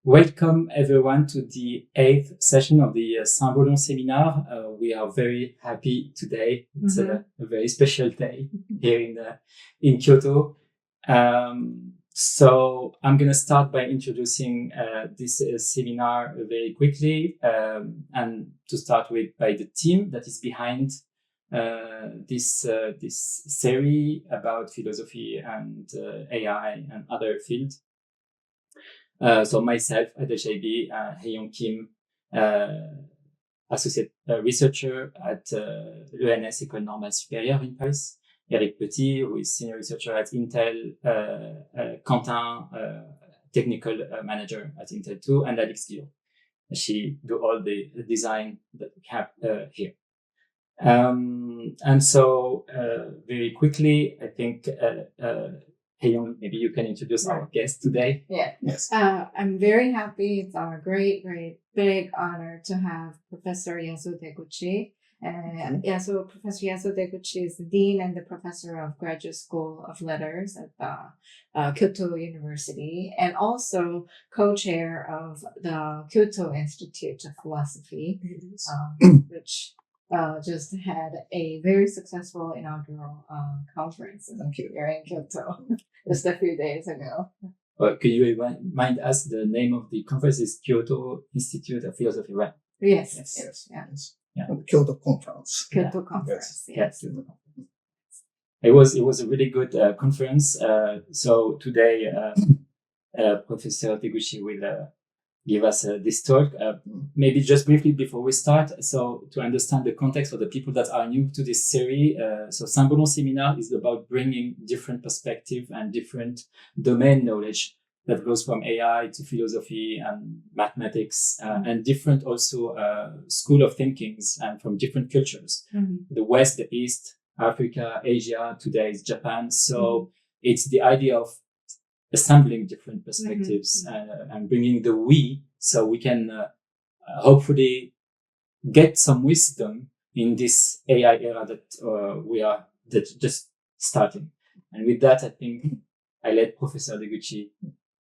Welcome everyone to the 8th session of the Symbolon seminar. We are very happy today. It's a very special day here in Kyoto. So I'm going to start by introducing this seminar very quickly, and to start with by the team that is behind this series about philosophy and AI and other fields. So myself at HIB, Haeyoung Kim, associate researcher at l'ENS École Normale Supérieure in Paris, Eric Petit, who is senior researcher at Intel, Quentin, technical manager at Intel too, and Alex Guillaume. She do all the design that we have here. And so very quickly, I think Haeyoung, maybe you can introduce our guest today. Yeah. Yes. I'm very happy. It's our great, big honor to have Professor Yasuo Deguchi. Professor Yasuo Deguchi is the Dean and the Professor of Graduate School of Letters at Kyoto University, and also co-chair of the Kyoto Institute of Philosophy, which just had a very successful inaugural conference here in Kyoto just a few days ago. Could you remind us the name of the conference? Is Kyoto Institute of Philosophy, right? Yes. Yeah. Kyoto Conference. Kyoto Conference. Yes. It was a really good conference. So today, Professor Deguchi will give us this talk. Maybe just briefly before we start, so to understand the context for the people that are new to this series, so Symbolon Seminar is about bringing different perspective and different domain knowledge that goes from AI to philosophy and mathematics, and different also school of thinkings and from different cultures. The West, the East, Africa, Asia, today is Japan. So it's the idea of assembling different perspectives and bringing the we, so we can hopefully get some wisdom in this AI era that we are just starting. And with that, I think I let Professor Deguchi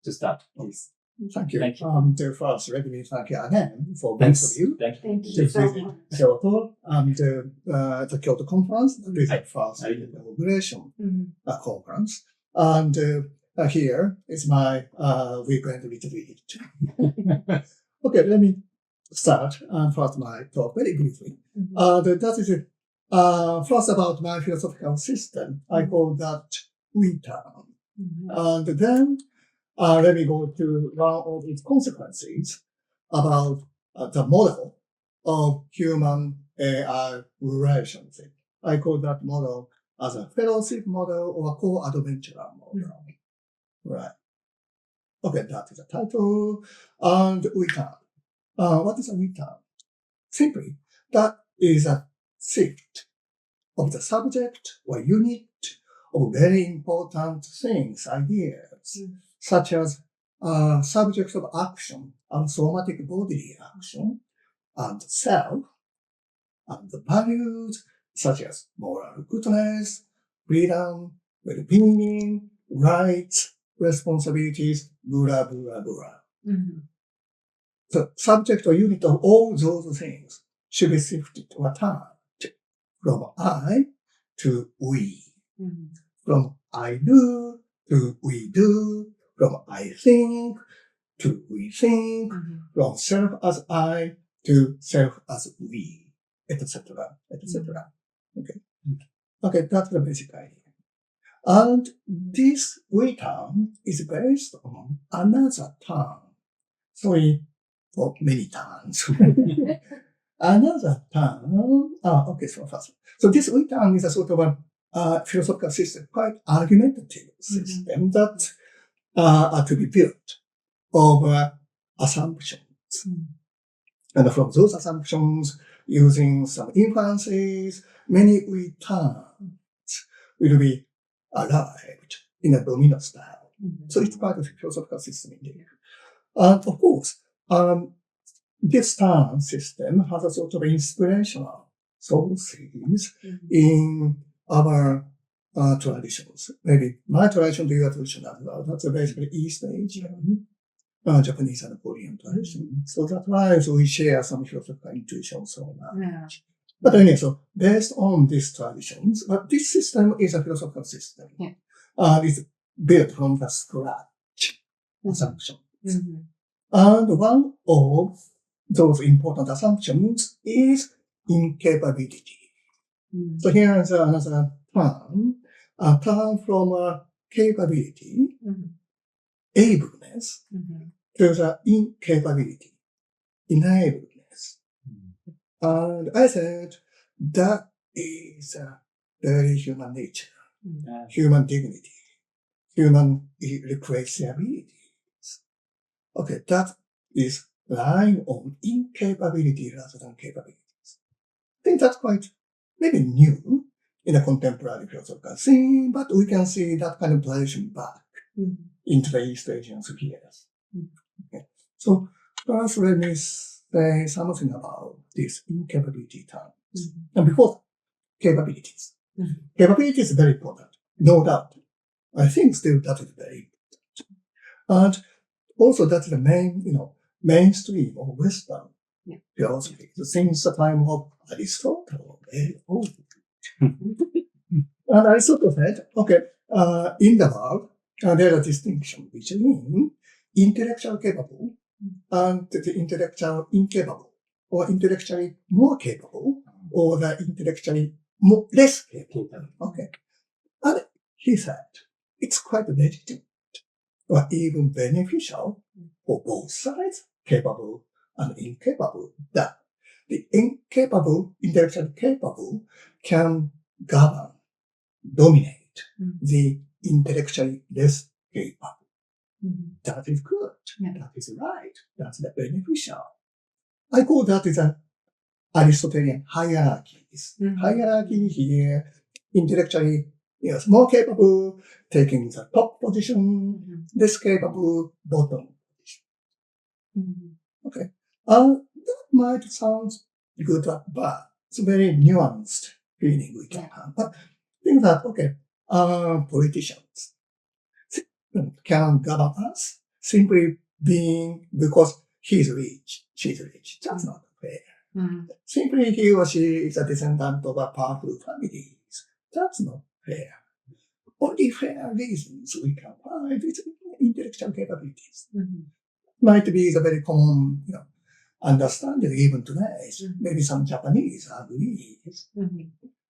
to start, please. Thank you. Thank you. First, let me thank you again for Thanks. both of you. Thank to you so visit much. Kyoto and the Kyoto Conference. This is the first inauguration conference. And here is my weekend retreat. Okay, let me start first my talk very briefly. That is first about my philosophical system. I call that we term. And then let me go to one of its consequences about the model of human-AI relationship. I call that model as a fellowship model or a co-adventurer model. Right. Okay, that is the title. And we term. What is a we term? Simply, that is a shift of the subject or unit of very important things, ideas, such as subjects of action and somatic bodily action, and self, and the values such as moral goodness, freedom, well-being, rights, responsibilities, blah, blah, blah. The subject or unit of all those things should be shifted or turned from I to we, from I do to we do, from I think to we think, from self as I to self as we, etc., etc. Okay, that's the basic idea. And this we term is based on another term. Sorry for many terms. Another term. So first. So this we term is a sort of a philosophical system, quite argumentative system that are to be built over assumptions. And from those assumptions, using some inferences, many we terms will be arrived in a domino style. So it's part of the philosophical system indeed. And of course, this term system has a sort of inspirational sources in our traditions. Maybe my tradition, your tradition as well. That's basically East Asian. Japanese and Korean tradition. So that's why we share some philosophical intuition so much. But anyway, so based on these traditions, but this system is a philosophical system. It's built from the scratch assumptions. And one of those important assumptions is incapability. So here is another term, a term from capability, ableness, to the incapability, enableness. And I said that is a very human nature, human dignity, human irreplaceability. Okay, that is relying on incapability rather than capabilities. I think that's quite maybe new in a contemporary philosophical scene, but we can see that kind of tradition back into the East Asian spheres. Okay. So first let me say something about these incapability terms. And before capabilities. Capability is very important, no doubt. I think still that is very important. And also that's the main, mainstream of Western philosophy. Since the time of Aristotle, very old. And Aristotle said, okay, in the world, there is a distinction between intellectual capable and the intellectual incapable, or intellectually more capable, or the intellectually less capable. Okay. And he said, it's quite legitimate, or even beneficial for both sides, capable and incapable, that the incapable, intellectually capable, can govern, dominate the intellectually less capable. That is good. That is right. That's the beneficial. I call that is an Aristotelian hierarchies. Hierarchy here, intellectually more capable, taking the top position, less capable, bottom position. Okay. That might sound good or bad. It's a very nuanced feeling we can have. But think that, okay, politicians can govern us simply because he's rich, she's rich. That's not fair. Simply he or she is a descendant of a powerful families. That's not fair. Only fair reasons we can find is intellectual capabilities. Might be the very common, understanding even today. Maybe some Japanese agree.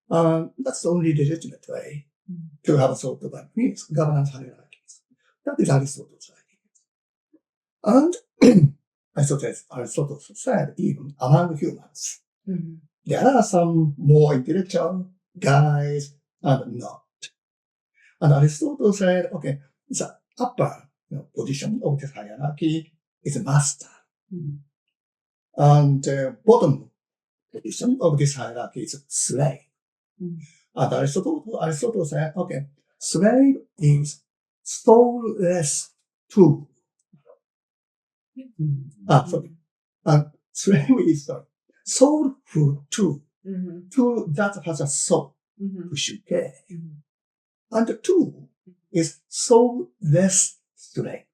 That's the only legitimate way to have a sort of governance hierarchies. That is Aristotle's idea. And Aristotle said even among humans, there are some more intellectual guys and not. And Aristotle said, okay, the upper position of this hierarchy is master. And the bottom position of this hierarchy is slave. And Aristotle said, okay, slave is soulless tool. Slave is soulful tool. Tool that has a soul, which you care. And the tool is soulless slave.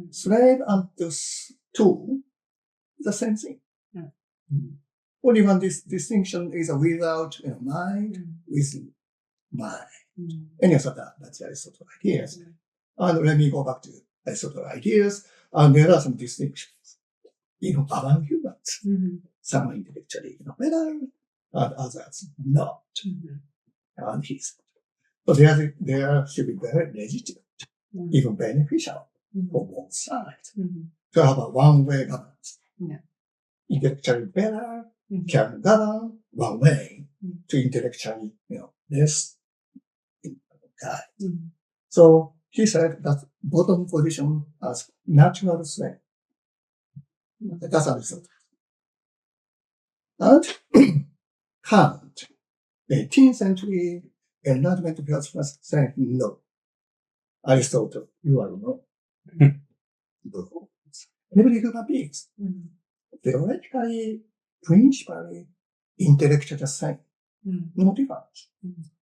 Slave and the tool, the same thing. Only one distinction is without mind, with mind. Any of that's Aristotle ideas. And let me go back to Aristotle ideas. And there are some distinctions, even among humans. Some are intellectually better, and others not. And he said, so there should be very legitimate, even beneficial for both sides to have a one-way governance. Intellectually better can govern one way to intellectually, less guy. So he said that bottom position as natural strength. That's Aristotle. And Kant, 18th century Enlightenment philosophers said no. Aristotle, you are wrong. Every human beings, theoretically, principally, intellectually the same. No difference.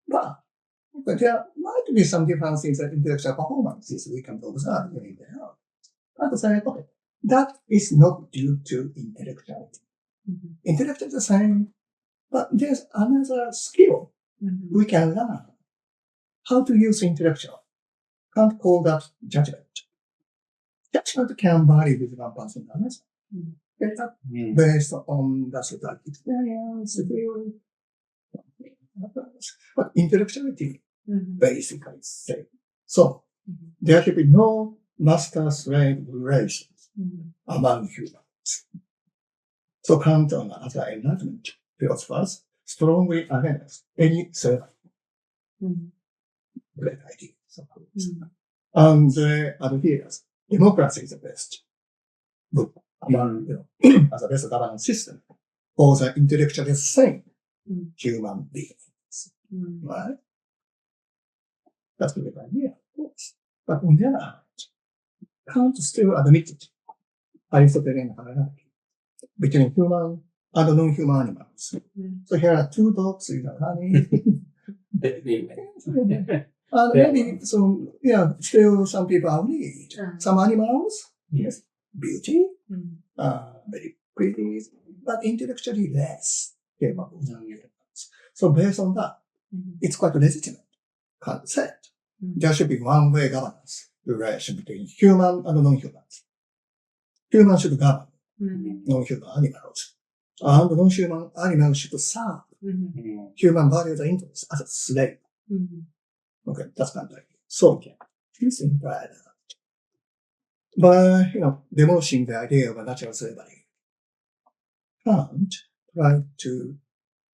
But there might be some differences in intellectual performances we can observe in the health. And say, okay, that is not due to intellectuality. Intellectuality is the same, but there's another skill we can learn. How to use intellectual. Can't call that judgment. Judgment can vary with one person and another. Based on the sort of experience, theory. But intellectuality basically is same. So there should be no master-slave relations among humans. So Kant and other Enlightenment philosophers strongly against any servant. Great idea. And they adhere democracy is the best book among, as the best governance system for the intellectually sane human beings. Right? That's a good idea, of course. But on the other hand, Kant still admitted Aristotelian hierarchy between human and non-human animals. So here are two dogs in a honey. And maybe still some people are need. Some animals, yes, beauty, very pretty, but intellectually less capable than humans. So based on that, it's quite legitimate. Kant said there should be one-way governance relation between human and non-humans. Humans should govern non-human animals, and non-human animals should serve human values and interests as a slave. Okay, that's kind of idea. So, this implied by demolishing the idea of a natural slavery, Kant tried to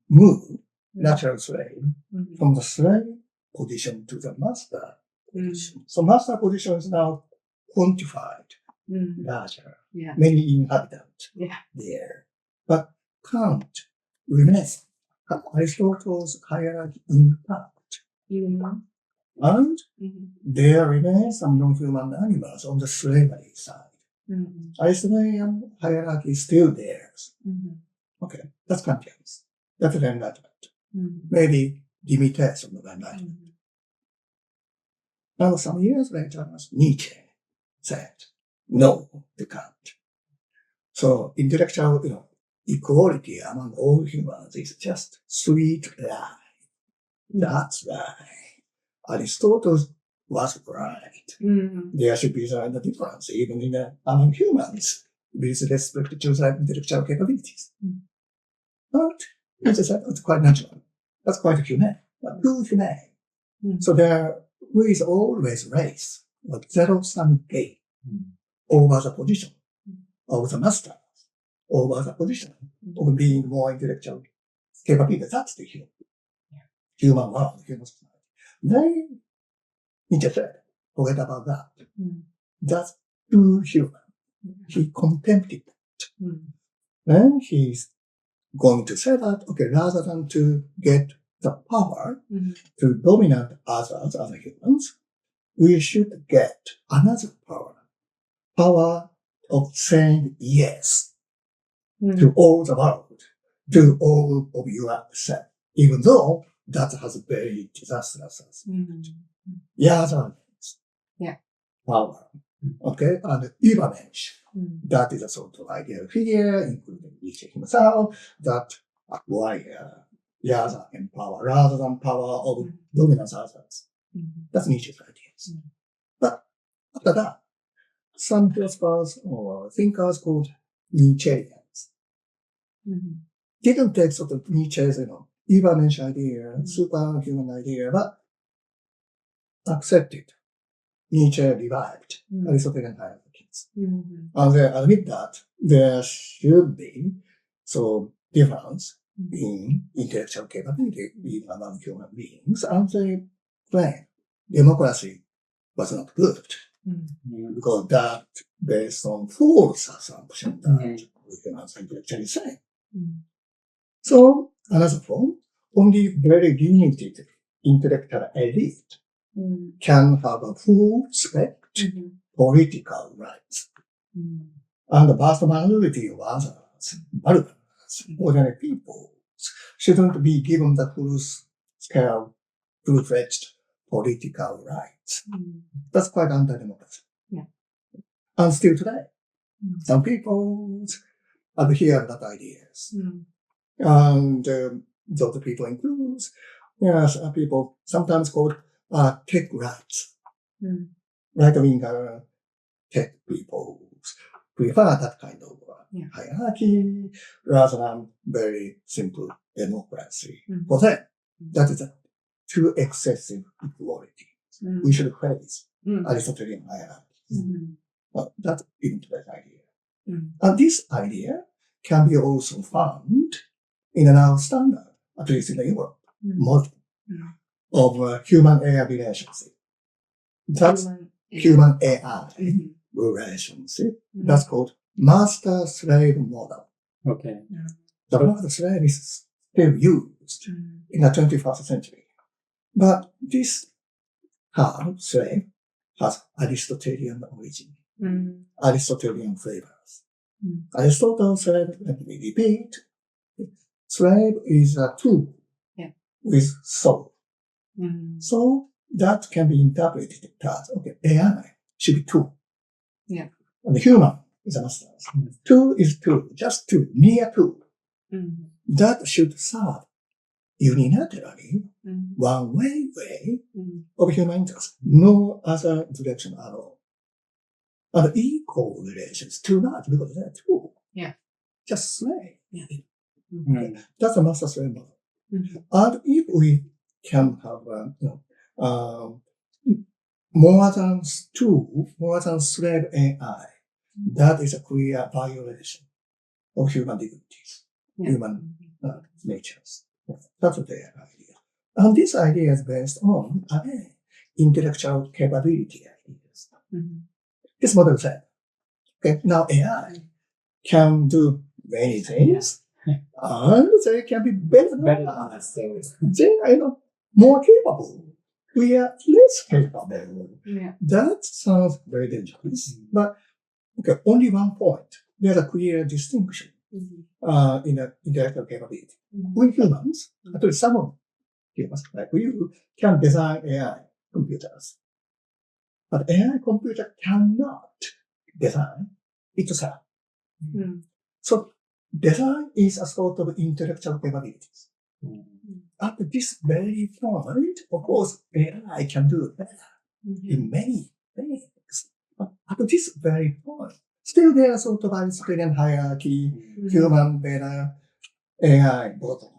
move natural slave from the slave position to the master position. So master position is now quantified, larger, many inhabitants there. But Kant remains Aristotle's hierarchy intact. And there remains some non-human animals on the slavery side. Aristotelian hierarchy is still there. Okay, that's Kantian's. That's the Enlightenment. Maybe limitation of Enlightenment. And some years later, Nietzsche said no to Kant. So intellectual, equality among all humans is just sweet lie. That's right. Aristotle was right. There should be a difference even among humans with respect to their intellectual capabilities. But Nietzsche said it's quite natural. That's quite humane. But too humane. So there is always race, a zero-sum game over the position of the master, over the position of being more intellectual capability. That's the human world, human society. Then Nietzsche said, forget about that. That's too human. He contempted it. Then he's going to say that, okay, rather than to get the power to dominate others, other humans, we should get another power of saying yes to all the world, to all of yourself, even though that has a very disastrous power. Okay, and Übermensch, that is a sort of ideal figure, including Nietzsche himself, that acquire and power rather than power of dominance others. That's Nietzsche's ideas. But after that, some philosophers or thinkers called Nietzscheans didn't take sort of Nietzsche's, Übermensch idea, superhuman idea, but accepted. Nietzsche revived Aristotelian hierarchies. And they admit that there should be some difference in intellectual capability even among human beings, and they claim democracy was not good because that based on false assumption that humans are intellectually sane. So another form, only very limited intellectual elite can have a full respect political rights. And the vast majority of others, vulgar, ordinary people, shouldn't be given the full-scale, full-fledged political rights. That's quite anti-democracy. And still today, some people adhere to that ideas. And those people include people sometimes called tech rats. Right-wing tech people prefer that kind of hierarchy rather than very simple democracy. For them, that is too excessive equality. We should praise Aristotelian hierarchy. That's even today's idea. And this idea can be also found in an our standard, at least in the Europe, model of human-AI relationship. That's human AI relationship. That's called master-slave model. Okay. The master-slave is still used in the 21st century. But this slave has Aristotelian origin, Aristotelian flavors. Aristotle said, let me repeat, slave is a tool with soul. So that can be interpreted as, okay, AI should be tool. And the human is a master. Tool is tool, just tool, mere tool. That should serve unilaterally one way of human interest, no other direction at all. And equal relations too much because they're two. Just slave. That's a master slave model. And if we can have more than two, more than slave AI, that is a clear violation of human dignities, human natures. That's their idea. And this idea is based on, again, intellectual capability ideas. This model said, okay, now AI can do many things, and they can be better than us. They are more capable. We are less capable. That sounds very dangerous. But okay, only one point. There's a clear distinction in the intellectual capability. We humans, at least some of humans like you, can design AI computers. But AI computer cannot design itself. So design is a sort of intellectual capabilities. At this very point, of course, AI can do better in many things. But at this very point, still there are sort of Aristotelian hierarchy, human better, AI bottom.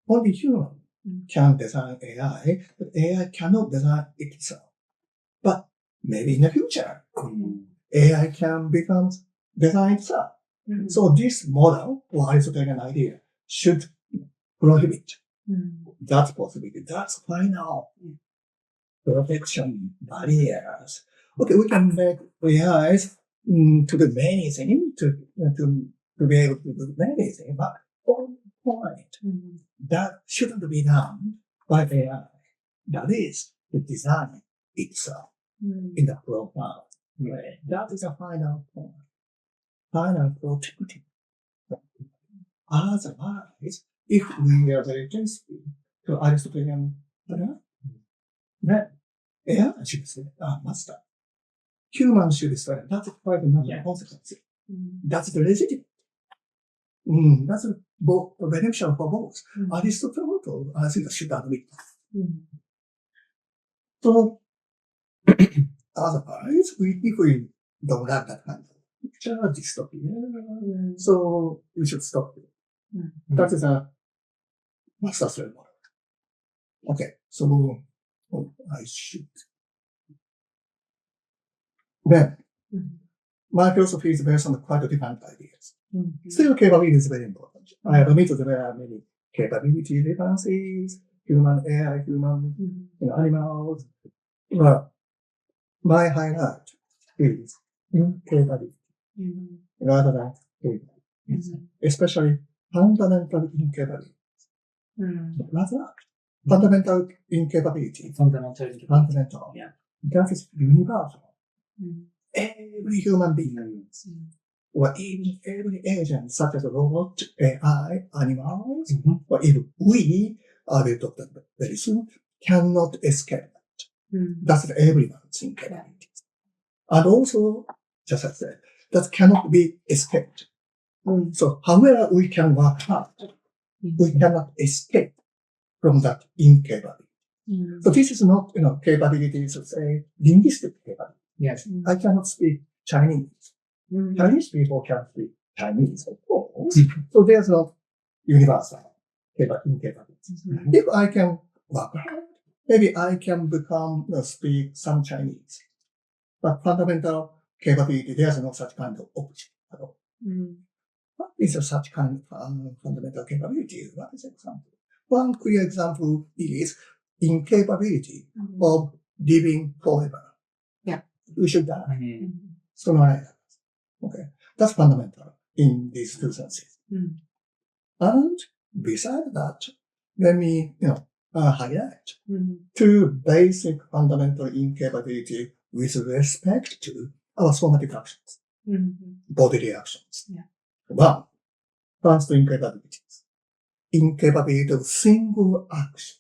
Only human can design AI, but AI cannot design itself. But maybe in the future, AI can become design itself. So this model or Aristotelian idea should prohibit that possibility. That's final protection barriers. Okay, we can make AIs to do many things, to be able to do many things, but one point that shouldn't be done by AI. That is to design itself in a profound way. That is a final point. Final protecting. Otherwise, if we are very sensitive to Aristotelian, then AI should say, master. Humans should say, that's quite another consequence. That's the legitimate. That's both beneficial for both. Aristotle, I think, should admit. So, otherwise, if we don't have that kind of picture, dystopia, so we should stop it. That is a master slave model. Okay, so I should. Then, my philosophy is based on quite different ideas. Still, capability is very important. I admit that there are many capability differences, human AI, human animals. But my highlight is incapability rather than capability, especially fundamental incapability. Rather, fundamental incapability. Fundamental. That is universal. Every human being, or even every agent, such as robot, AI, animals, or even we, I will talk about very soon, cannot escape that. That's everyone's incapability. And also, just as I said, that cannot be escaped. So however we can work hard, we cannot escape from that incapability. So this is not, capabilities of, say, linguistic capability. Yes. I cannot speak Chinese. Chinese people can speak Chinese, of course. So there's no universal incapability. If I can work hard, maybe I can speak some Chinese. But fundamental capability, there's no such kind of option at all. What is such kind of fundamental capability? What is example? One clear example is incapability of living forever. Yeah. We should die. So okay. That's fundamental in these two senses. And besides that, let me, highlight two basic fundamental incapability with respect to our somatic actions, bodily actions. One, first incapabilities. Incapability of single action.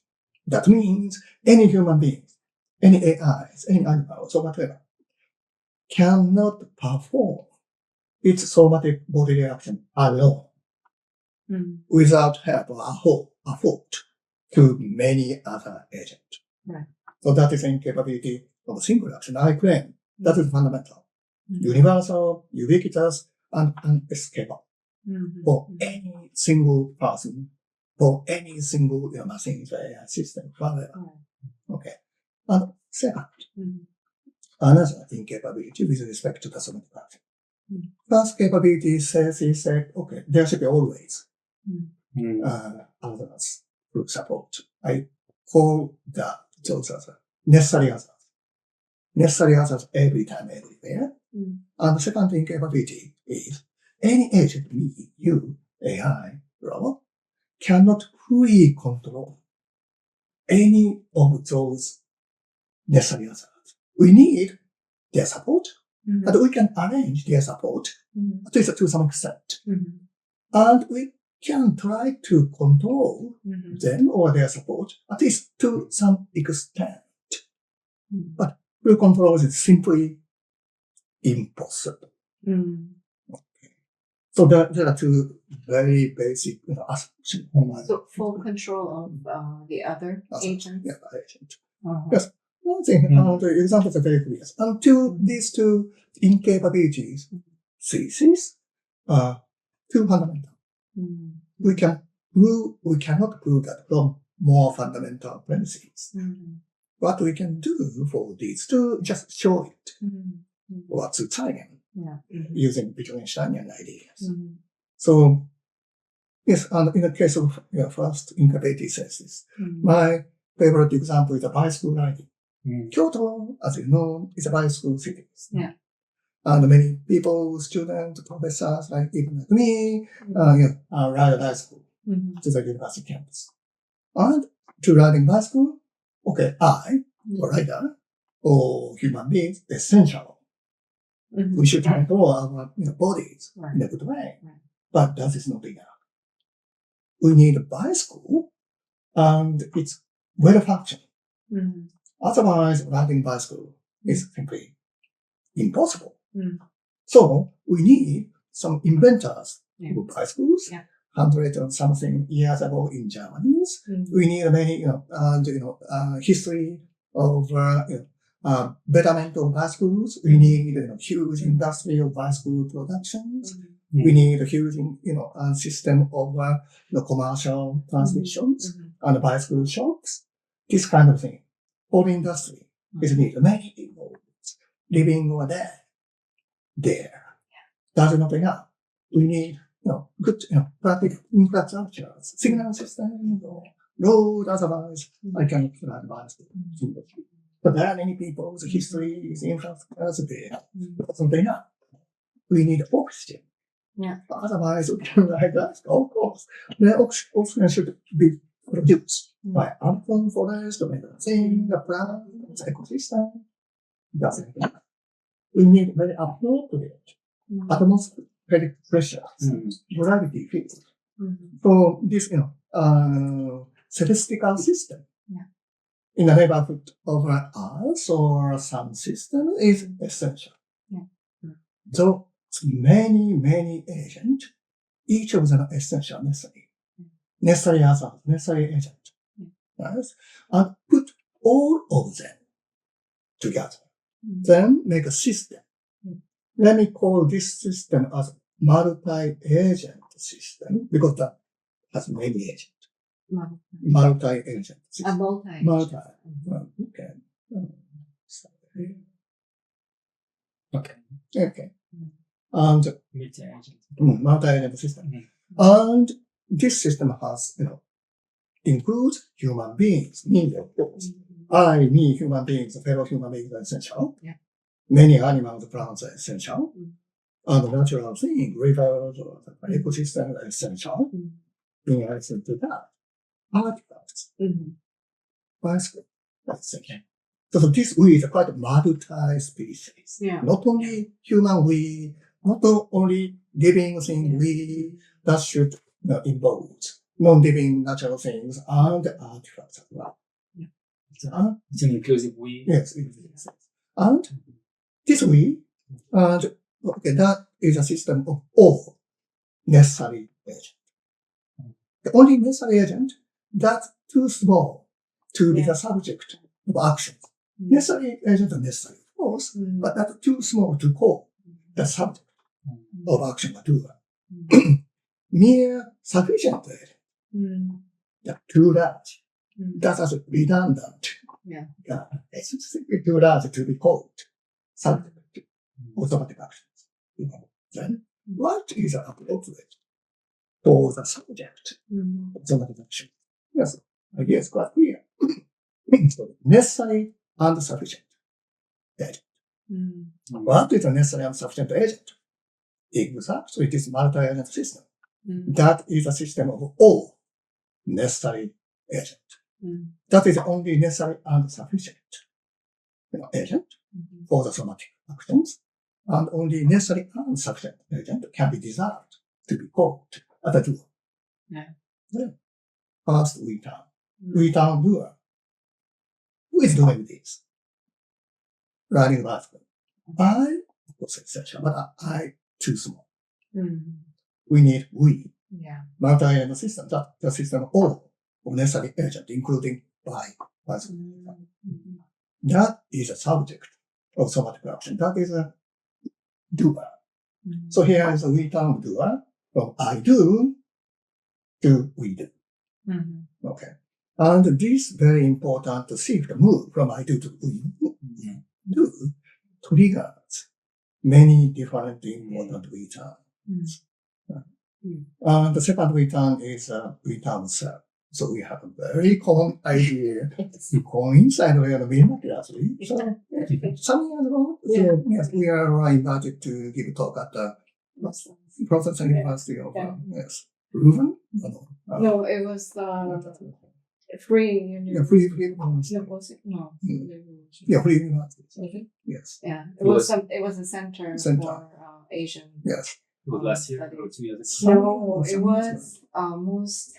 That means any human beings, any AIs, any animals, or whatever, cannot perform its somatic bodily action alone without help or afford to many other agents. Right. So that is incapability of single action. I claim that is fundamental, universal, ubiquitous, and unescapable for any single person, for any single machine system, whatever. Okay. And second, another incapability with respect to the somatic action. First capability says, okay, there should be always others to support. I call those others necessary others. Necessary others every time, everywhere. And the second incapability is any agent, me, you, AI, robot, cannot fully control any of those necessary others. We need their support, but we can arrange their support at least to some extent. And we can try to control them or their support at least to some extent. But full control is simply impossible. Okay. So there are two very basic assumptions. So full control of the other agents? Yeah, agent. Yes. One thing, the examples are very clear. Until these two incapabilities ceases, too fundamental. We cannot prove that from more fundamental premises. What we can do for these two, just show it. Or to zeigen, using Wittgensteinian ideas. So, yes, and in the case of first incapability senses, my favorite example is a bicycle riding. Kyoto, as you know, is a bicycle city. And many people, students, professors, even like me, ride a bicycle to the university campus. And to riding bicycle, okay, I, or rider, or human beings, essential. We should control our bodies in a good way. But that is not enough. We need a bicycle, and it's well functioning. Otherwise, riding bicycle is simply impossible. So we need some inventors of bicycles. 100 and something years ago in Germany. We need many, history of betterment of bicycles. We need huge industry of bicycle productions. We need a huge, system of commercial transmissions and bicycle shops. This kind of thing. For the industry, is needed. Many people living over there. That's not enough. We need, good, practical infrastructure, signal system, road, otherwise I cannot ride bicycle. But there are many people's histories, infrastructure there. That's not enough. We need oxygen. Otherwise we can ride bicycle, of course. The oxygen should be produced by Amazon forest, medicine, the plant, the ecosystem. Doesn't enough. We need very appropriate atmospheric pressure, gravity field. So this, statistical system in the neighborhood of Earth or sun system is essential. So many agents, each of them are essential, necessary as a necessary agent. Right? And put all of them together. Then make a system. Let me call this system as multi-agent system because that has many agents. Multi-agent system. Multi. Okay. Okay. And multi-agent system. And this system has, includes human beings, me, of course. Me, human beings, fellow human beings are essential. Yeah. Many animals, plants are essential. And natural things, rivers or the ecosystem are essential. In addition to that, artifacts, bicycle, that's essential. So this we is a quite multi-species. Yeah. Not only human we, not only living thing we, that should involve non-living natural things and artifacts as well. It's an inclusive we. Yes. And this we, and that is a system of all necessary agents. The only necessary agent that's too small to be the subject of actions. Necessary agents are necessary, of course, but that's too small to call the subject of action or doer. Mere sufficient agent, that's too large. That's as redundant. It's simply too large to be called subject to automatic actions. Then, what is appropriate for the subject of automatic action? Yes, idea is quite clear. So necessary and sufficient agent. What is a necessary and sufficient agent? Exactly, it is multi-agent system. That is a system of all necessary agent. That is only necessary and sufficient agent for the somatic actions, and only necessary and sufficient agent can be desired to be called as a doer. Then, first we turn doer. Who is doing this? Riding bicycle. I, of course, essential, but I too small. We need we. Multi-agent system, that the system of all of necessary agent, including bicycle. That is a subject of somatic action. That is a doer. So here is a we turn doer from I do to we do. Okay. And this very important to see the move from I do to we do triggers many different important returns. And the second return is return self. So we have a very common idea, coincide really miraculously. So some years ago, yes, we are invited to give a talk at the Professor University of Leuven. No, it was free. Free university. No. Free university. Yes. Yeah, it was a center. For Asian. Yes. It was last year or 2 years ago? No, it was almost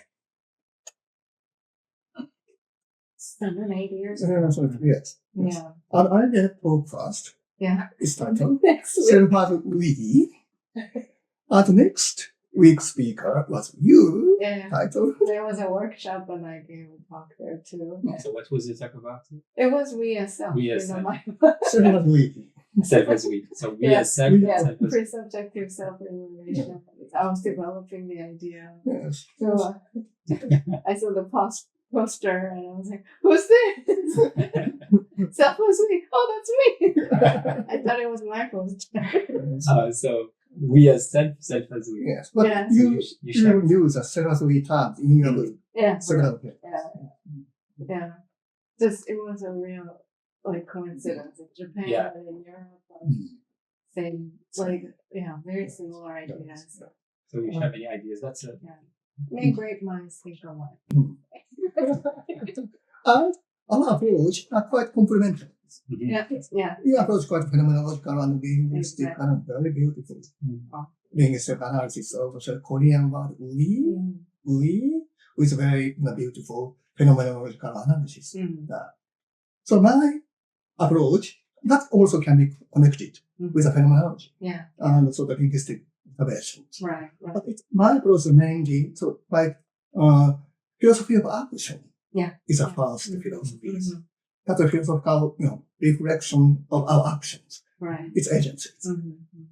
7-8 years ago. Yes. Yeah. And I get talk first. Yeah. It's titled Next week. Self We. And next week's speaker was you. Yeah. Title. There was a workshop and I gave a talk there too. So what was the talk about? It was we as self. We as self. Self We. Self as we. So we as self. Yeah, pre-subjective self-evaluation. I was developing the idea. Yes. So I saw the poster and I was like, who's this? Self as we. Oh, that's me. I thought it was my poster. So we as self as we. Yes. But you use a self as we term in your book. Yeah. Yeah. Just, it was a real coincidence in Japan and in Europe. Same, very similar ideas. So you have any ideas? That's it. May great minds think alike. And our approach are quite complementary. Your approach quite phenomenological and linguistic and very beautiful. Linguistic analysis of the Korean word we with very beautiful phenomenological analysis. So my approach, that also can be connected with a phenomenology. Yeah. And so the linguistic observations. Right. But my approach is mainly, so like, philosophy of action is a first philosophy. That's a philosophical, reflection of our actions. Right. Its agencies.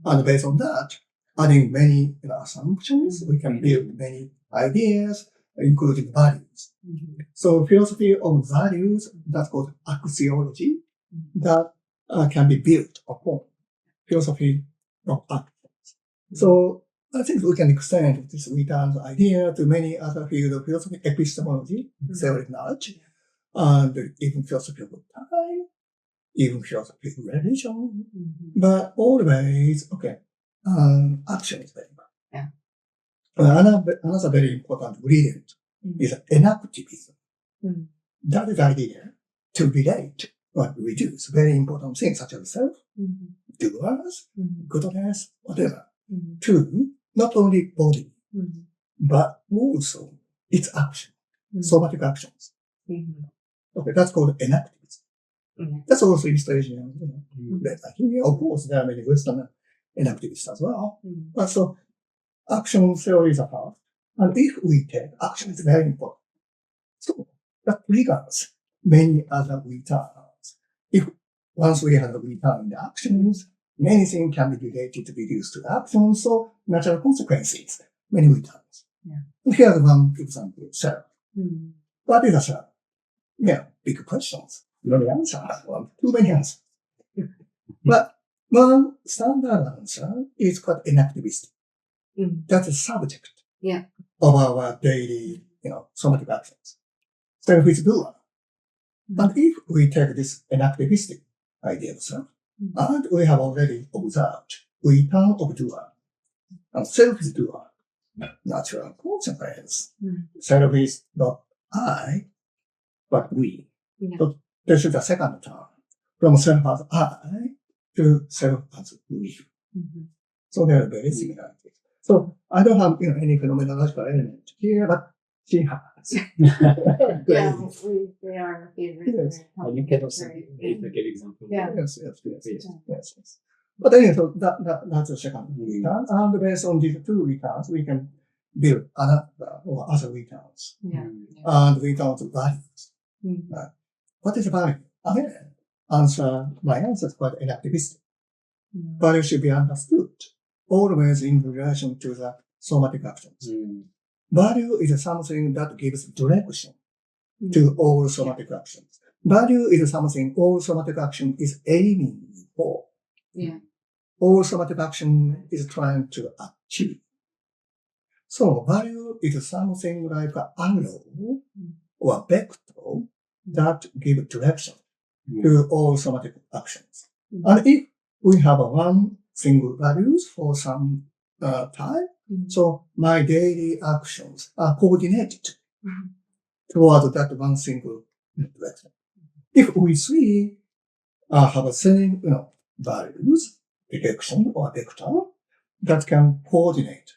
And based on that, adding many assumptions, we can build many ideas, including values. So philosophy of values, that's called axiology, that can be built upon philosophy of actions. So I think we can extend this return idea to many other fields of philosophy, epistemology, theory of knowledge, and even philosophy of time, even philosophy of religion, but always, action is very important. Yeah. Another very important ingredient is enactivism. That is the idea to relate or reduce very important things such as self, doers, goodness, whatever, to not only body, but also its action, somatic actions. Okay, that's called enactivism. That's also illustration, here. Of course, there are many Western enactivists as well. But so, action theory is a part. And if we take action is very important. So, that triggers many other returns. If once we have a return in the actions, many things can be related to reduce to actions, so natural consequences, many returns. And here's one example, self. What is a self? Big questions. No answer. Too many answers. But one standard answer is quite enactivistic. That's a subject of our daily, somatic actions. Self is doer. And if we take this enactivistic idea of self, and we have already observed return of doer, and self is doer, natural consequence. Self is not I, but we. So this is the second term. From self as I to self as we. So they are very similar. So I don't have any phenomenological element here, but she has. They are favorite. Yes. And you can also give a good example. Yes. But anyway, so that's the second return. And based on these two returns, we can build another or other returns. And returns of values. What is value? Again, my answer is quite enactivistic. Value should be understood always in relation to the somatic actions. Value is something that gives direction to all somatic actions. Value is something all somatic action is aiming for. All somatic action is trying to achieve. So value is something like an arrow or a vector that give direction to all somatic actions. And if we have one single values for some time, so my daily actions are coordinated toward that one single direction. If we three have a same values, direction or vector that can coordinate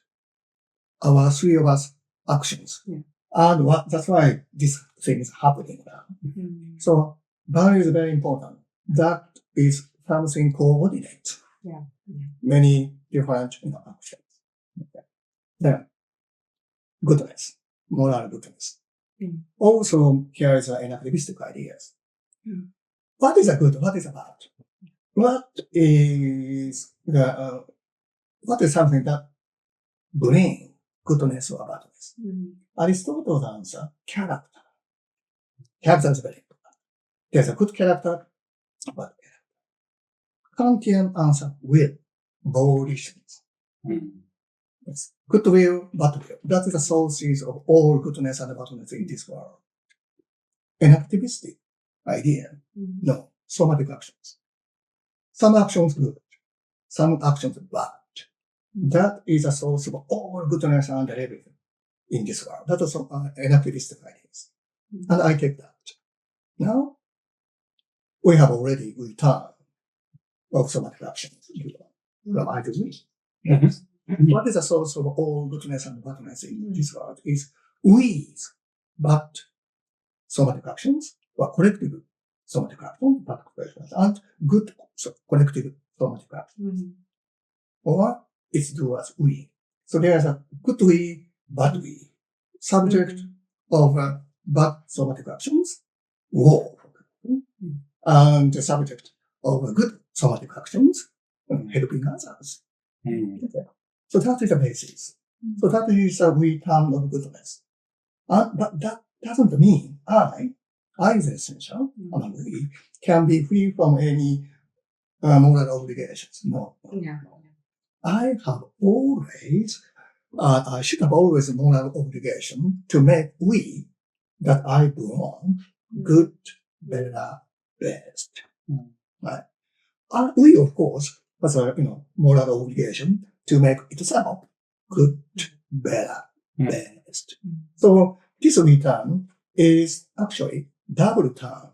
our three of us actions. And that's why this thing is happening now. So value is very important. That is something coordinates many different actions. Then goodness, moral goodness. Also, here is an enactivistic ideas. What is a good? What is a bad? What is something that brings goodness or badness? Aristotle's answer, character. Character is very important. There's a good character, bad character. Kantian answer, will, volitions. Yes. Good will, bad will. That is the sources of all goodness and badness in this world. Enactivistic idea, no, somatic actions. Some actions good, some actions bad. That is a source of all goodness and everything in this world. That is enactivistic ideas. And I take that. Now, we have already returned of somatic actions from I to we. What is the source of all goodness and badness in this world is with bad somatic actions or collective somatic actions, and good collective somatic action. Or it's towards we. So there's a good we, bad we. Subject of bad somatic actions, war. And the subject of good somatic actions, helping others. Okay. So that is the basis. So that is a we term of goodness. But that doesn't mean I is essential, among we, can be free from any moral obligations. No. I have always, I should have always a moral obligation to make we, that I belong, good, better, best. Right? We, of course, has a, moral obligation to make itself good, better, best. So this return is actually double term.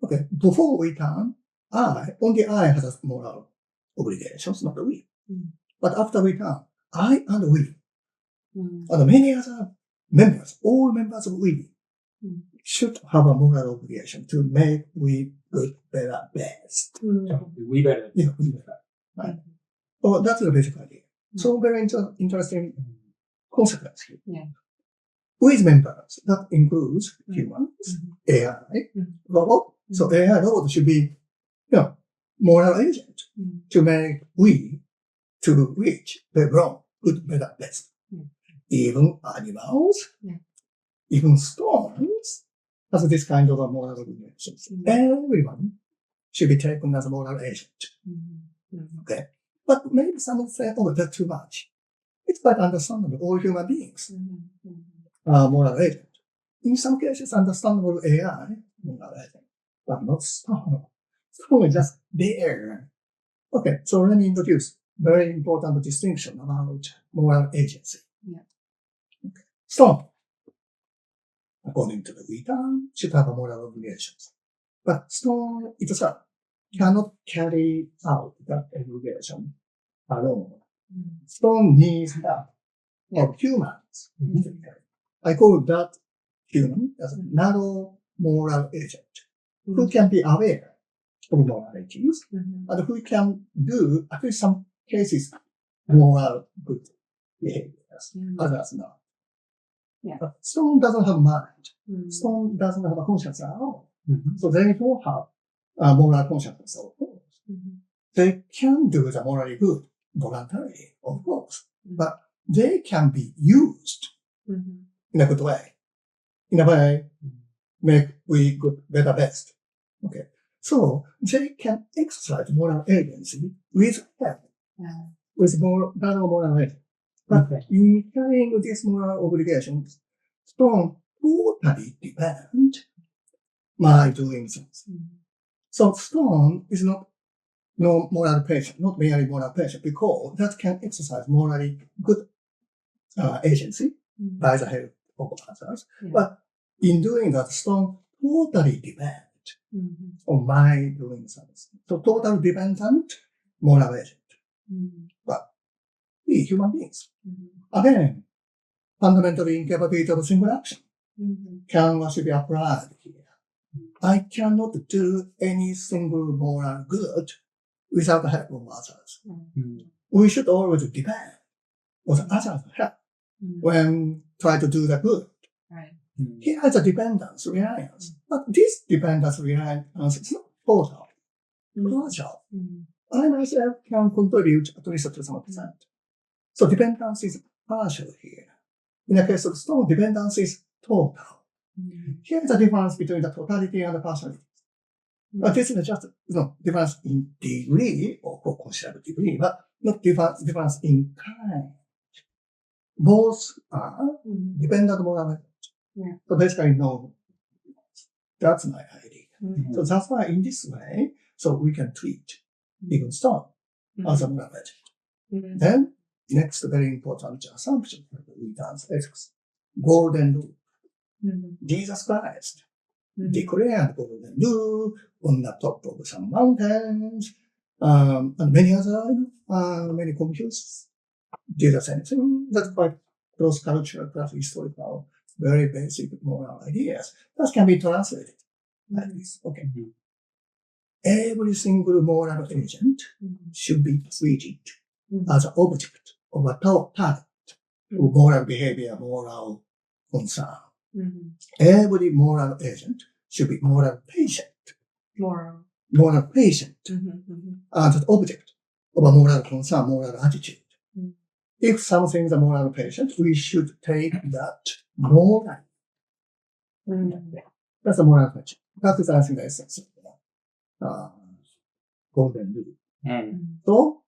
Okay, before we turn, only I has a moral obligations, not we. But after we turn, I and we, and many other members, all members of we, should have a moral obligation to make we good, better, best. We better. Yeah, we better. Right. So that's the basic idea. So very interesting consequence here. With members, that includes humans, AI, robot. So AI robot should be, moral agent to make we to which they belong, good, better, best. Even animals, even stones has this kind of a moral obligations. Everyone should be taken as a moral agent. Okay. But maybe someone say, oh, that's too much. It's quite understandable. All human beings are moral agent. In some cases, understandable AI, moral agent, but not stone. Stone is just there. Okay, so let me introduce very important distinction about moral agency. Okay. Stone, according to the term, should have a moral obligations. But stone itself cannot carry out that obligation alone. Stone needs help of humans. I call that human as a narrow moral agent who can be aware of moralities and who can do, at least some cases, moral good behaviors, others not. But stone doesn't have mind. Stone doesn't have a conscience at all. So they don't have moral consciousness, of course. They can do the morally good voluntarily, of course, but they can be used in a good way. In a way, make we good, better, best. Okay. So they can exercise moral agency with help, with more moral agency. But in carrying these moral obligations, stone totally depend my doing things. So stone is not moral patient, not merely moral patient, because that can exercise morally good agency by the help of others. But in doing that, stone totally depend on my doing things. So total dependent moral agent. But we human beings, again, fundamentally incapability of single action can actually be applied here. I cannot do any single moral good without the help of others. We should always depend on others' help when try to do the good. Here is a dependence, reliance. But this dependence, reliance is not total, partial. I myself can contribute at least to some extent. So dependence is partial here. In the case of stone, dependence is total. Here is the difference between the totality and the partiality. But this is just difference in degree or considerable degree, but not difference in kind. Both are dependent moral. So basically, no, that's my idea. So that's why in this way, so we can treat even stone as a moral agent. Then, next very important assumption we dance ethics, golden rule. Jesus Christ declared golden rule on the top of some mountains, and many other, many Confucius did the same thing. That's quite cross-cultural, cross-historical, very basic moral ideas. That can be translated like this. Okay. every single moral agent should be treated as an object of a target of moral behavior, moral concern. Every moral agent should be moral patient. Moral patient as an object of a moral concern, moral attitude. If something is a moral patient, we should take that moral. That's a moral patient. That is, I think, the essence of the golden rule. So,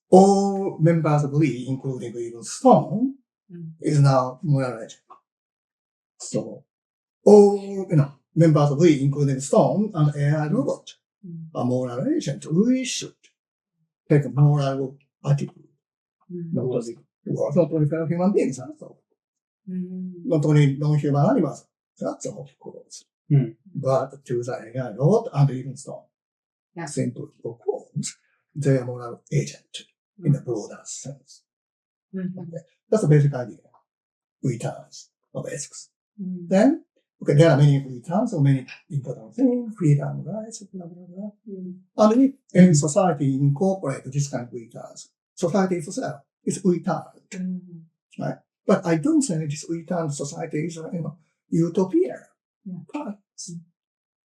all members of we, including even Stone, is now moral agent. So, all, members of we, including Stone and AI robot, are moral agent. We should take a moral attitude. Not only fellow human beings, also. Not only non-human animals, that's of course. But to the AI robot and even Stone. Simply, of course, they are moral agent in the broader sense. Okay. That's the basic idea. We terms of ethics. Then, there are many we terms or many important things, freedom, rights, blah, blah, blah. And if any society incorporate this kind of we terms, society itself is we termed. Right? But I don't say this we termed society is utopia. But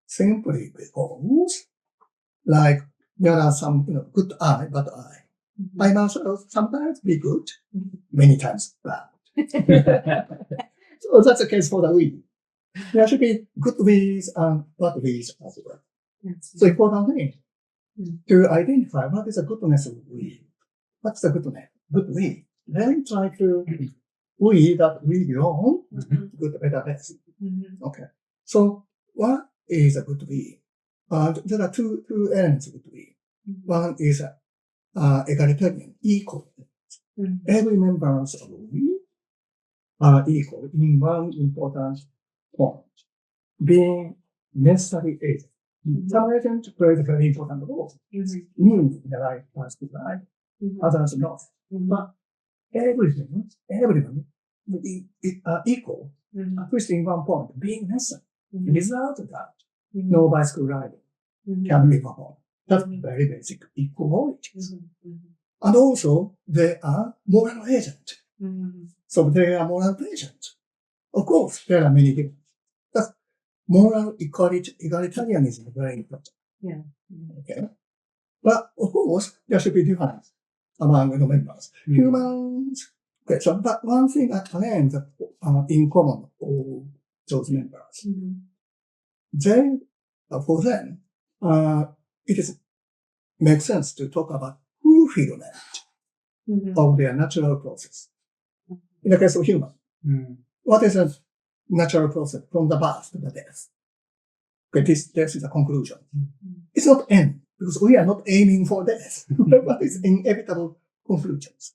simply because, like, there are some, good eye, bad eye. I myself sometimes be good, many times bad. So that's the case for the we. There should be good ways and bad ways as well. So important thing to identify what is the goodness of we. What's the goodness? Good we. Then try to we that we belong, good, better, best. Okay. So what is a good we? There are two elements of good we. One is egalitarian, equal. Every members of we are equal in one important point, being necessary agent. Some agent plays a very important role, means in the right person, right? Others not. But everyone are equal, at least in one point, being necessary. Without that, no bicycle riding can be performed. That's very basic equalities. And also, they are moral agent. So they are moral patient. Of course, there are many differences. That's moral egalitarianism is very important. Okay. But of course, there should be difference among the members. Humans. Okay, so but one thing at the end in common for those members. They, for them, it makes sense to talk about fulfillment of their natural process. In the case of human, what is a natural process from the birth to the death? Okay, this is a conclusion. It's not end, because we are not aiming for death, but it's inevitable conclusions.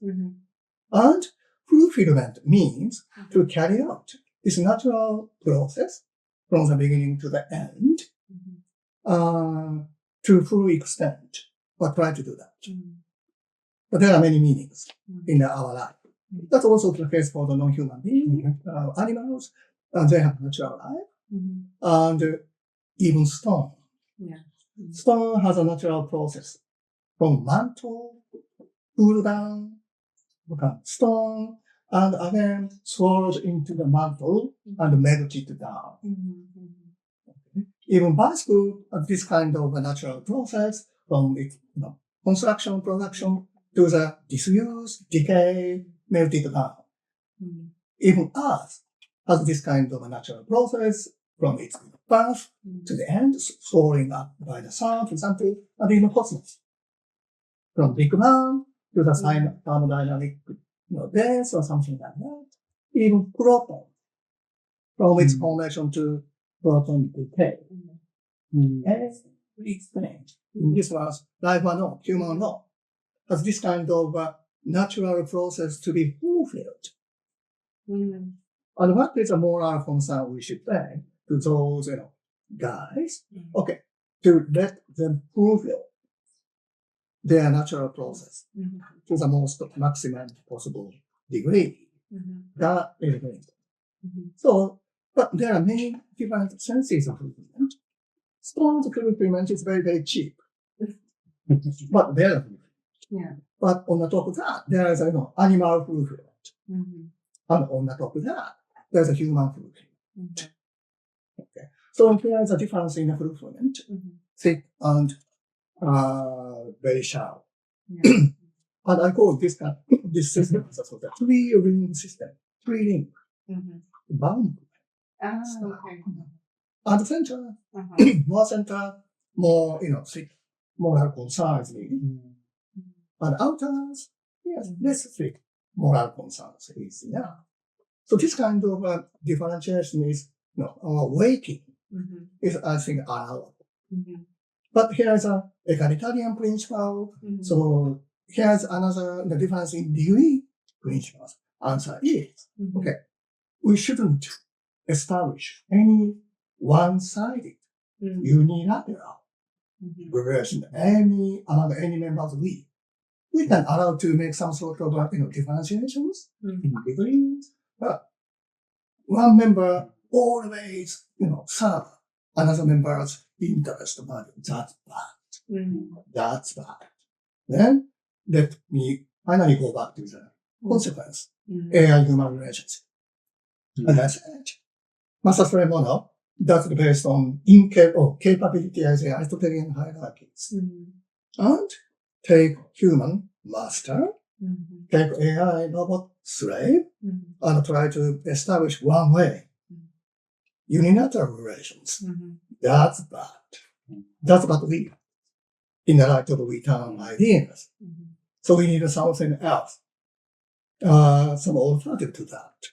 And fulfillment means to carry out this natural process from the beginning to the end to full extent, but try to do that. But there are many meanings in our life. That's also the case for the non-human beings, animals, they have natural life, and even stone. Stone has a natural process from mantle, cool down, become stone, and again swirled into the mantle and melted down. Even bicycle has this kind of a natural process from its construction, production to the disuse, decay, melted down. Even Earth has this kind of a natural process from its birth to the end, soaring up by the sun, for example, and even cosmos. From Big Bang to the thermodynamic death or something like that. Even proton, from its formation to proton decay. Everything in this was life or not, human or not, has this kind of natural process to be fulfilled. And what is a moral concern we should pay to those, guys? Okay, to let them fulfill their natural process to the most maximum possible degree. That is very important. So, but there are many different senses of fulfillment. Stone fulfillment is very, very cheap. But there, Yeah. but on the top of that, there is animal fulfillment. And on the top of that, there's a human fulfillment. Okay. So there is a difference in the fulfillment, thick and very shallow. Yeah. And I call this system as a sort of three-ring system. Three-ring. Bound. Okay. At the center, more center, more, thick, moral concerns. And outers, yes, less thick, moral concerns is enough. So this kind of differentiation is, weighting is, I think, allowable. But here's a egalitarian principle. So here's another difference in degree principles. Answer is, okay, we shouldn't establish any one-sided, unilateral relation among any members of we. We can allow to make some sort of differentiations in degrees, but one member always serve another member's interest value. That's bad. That's bad. Then let me finally go back to the consequence. AI-human relationship. And that's it. Master model that's based on capability as Aristotelian hierarchies. And take human master, take AI robot slave, and try to establish one way. Unilateral relations. That's bad. That's bad we in the light of we term ideas. So we need something else. Some alternative to that.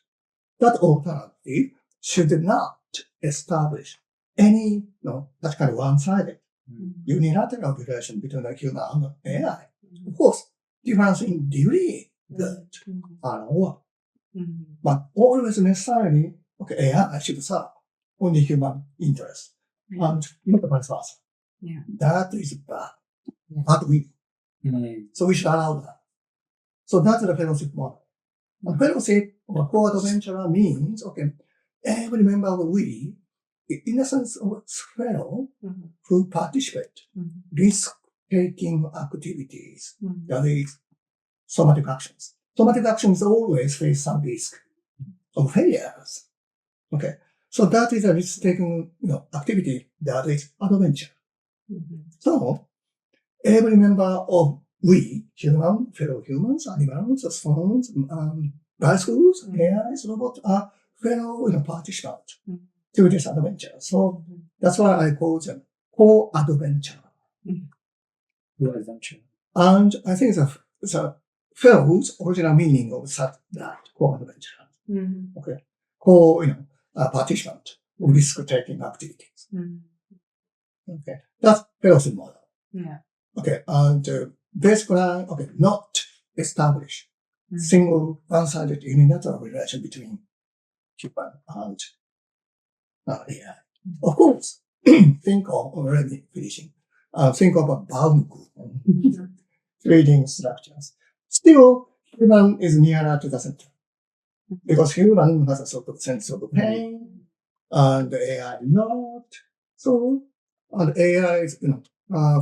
That alternative should not establish any, that kind of one-sided unilateral relation between a human and AI. Of course, difference in degree, good, or but always necessarily, okay, AI should serve only human interest, and not vice versa. That is bad. Bad we. So we should allow that. So that's the fellowship model. And fellowship or co-adventurer means, okay, every member of we, in the sense of fellow who participate, risk-taking activities, that is, somatic actions. Somatic actions always face some risk of failures. Okay, so that is a risk-taking activity that is adventure. So every member of we, human, fellow humans, animals, stones, bicycles, AIs, robots are fellow participants to this adventure. So that's why I call them co-adventure. Co-adventure. And I think the fellow's original meaning of that co-adventure. Okay, participant of risk-taking activities. Okay, that's fellowship model. Okay, and basically, okay, not establish single one-sided unilateral relation between human and AI. Of course, think of already finishing. Think of a bound group, 3D structures. Still, human is nearer to the center because human has a sort of sense of pain, and AI not. So, and AI's